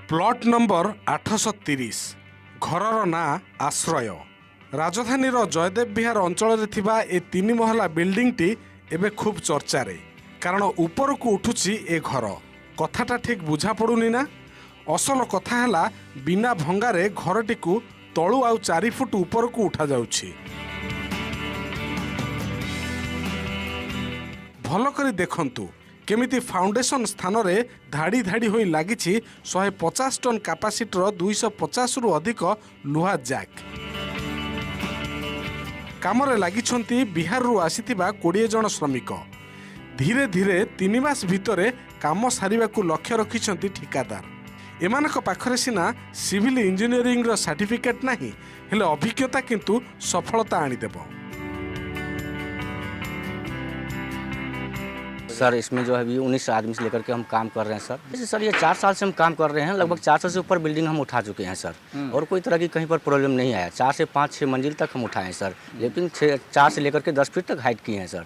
Plot number 830 घरर ना आश्रय राजधानी जयदेव विहार अंचल ए 3 महला बिल्डिंग टी एबे खूब चर्चा रे कारण ऊपर को उठुची ए घर कथाटा ठीक बुझा पड़ुनी ना। असल कथा है बिना भंगारे घरटी को तलु आउ 4 फुट ऊपर को उठा जाउछि। भल करी देखंतु केमिति फाउंडेशन स्थान रे धाड़ी धाड़ी होई लागिछि 150 टन कैपेसिटर 250 रु अधिक लुहा जैक कामरे लागिछंती बिहार रु आसीथिबा 20 जन श्रमिक। धीरे धीरे 3 मास भितरे काम सारिबा को लक्ष्य रखिछंती ठिकादार। एमानक पाखरे सिना सिविल इंजीनियरिंग रो सर्टिफिकेट नाही हेले अभिज्ञता किंतु सफलता आनी देबो। सर इसमें जो है अभी 19 आदमी से लेकर के हम काम कर रहे हैं सर। जैसे सर ये 4 साल से हम काम कर रहे हैं, लगभग 400 से ऊपर बिल्डिंग हम उठा चुके हैं सर और कोई तरह की कहीं पर प्रॉब्लम नहीं आया। 4 से 5-6 मंजिल तक हम उठाए हैं सर, लेकिन 4 से लेकर के 10 फीट तक हाइट किए हैं सर।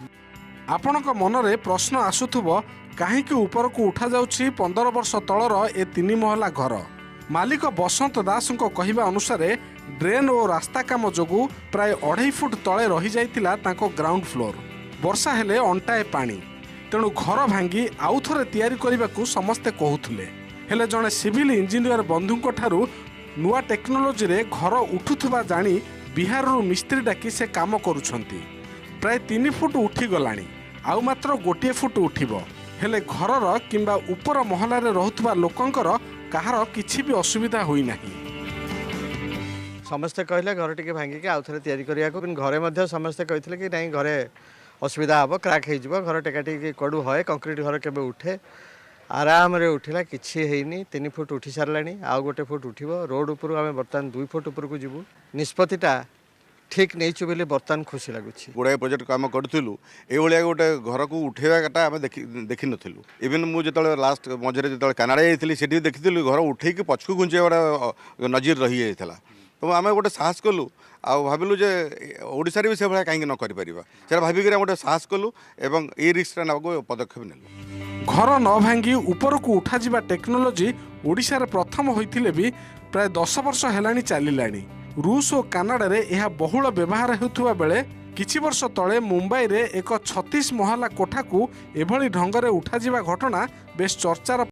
आपणक मनरे प्रश्न आसुथबो काहे ऊपर को उठा जाउछि 15 वर्ष तलर ए 3 महला घर। मालिक बसंत दास को कहवा अनुसार ड्रेन और रास्ता काम जोगु प्राय 2.5 फुट तले रही जाइतिला तांको ग्राउंड फ्लोर। वर्षा हेले अंटाए पानी तेणु घर भांगी आउ थरे तैयारी करने समस्ते कहूले हेले जड़े सिविल इंजीनियर बंधु ठारू नुआ टेक्नोलोजी रे घर उठुथुबा जानी बिहार रु मिस्त्री डाकी से काम करुछंती। प्राय 3 फुट उठी गलानी आउ मात्र 1 फुट उठिबो हेले घरर किंबा ऊपर महला रे रहउथबा लोकंकर कहार किछि भी असुविधा होई नाही। समस्ते कहले घर टिके भांगी के आउ थरे तैयारी करिया को घरे मध्ये समस्ते कहथिले कि नहीं घरे असुविधा हम क्राक हो घर टेकाटी कड़ू है कंक्रीट घर के उठे आराम रे उठिला किछि हेनी 3 फुट उठी सारलानी आउ 1 फुट उठिबो। रोड ऊपर आम बर्तमान 2 फुट ऊपर को जीवु निष्पत्तिटा ठीक नहीं छु बोली बर्तमान खुशी लगुछि। गुड़ाए प्रोजेक्ट काम करूँ ये गोटे घर को उठेवाटा आम देखी नु। इवन मुझे लास्ट मझे जो कानाडा जाइली से देखी घर उठे पछकू घुंचे गोटे नजीर रही जाता। तो आम गोटे साहस कलु आ भाविलु जे ओडिशा रे भी से भाया कहीं न करि परिबा से भाविक गोटे साहस कलु एवं ए रिस्क नाको पदक्षेप नेलु। घर न भांगी ऊपर को उठा जिबा टेक्नोलोजी ओडिशा रे प्रथम होइथिले भी प्राय 10 वर्ष हेलानी चलिलानी। रूस और कानाडा रे यह बहुल व्यवहार हेउथुवा बेले किछि वर्ष तले मुंबई रे एक 36 महला कोठा को एभली ढंग रे उठा जिबा घटना बेस चर्चार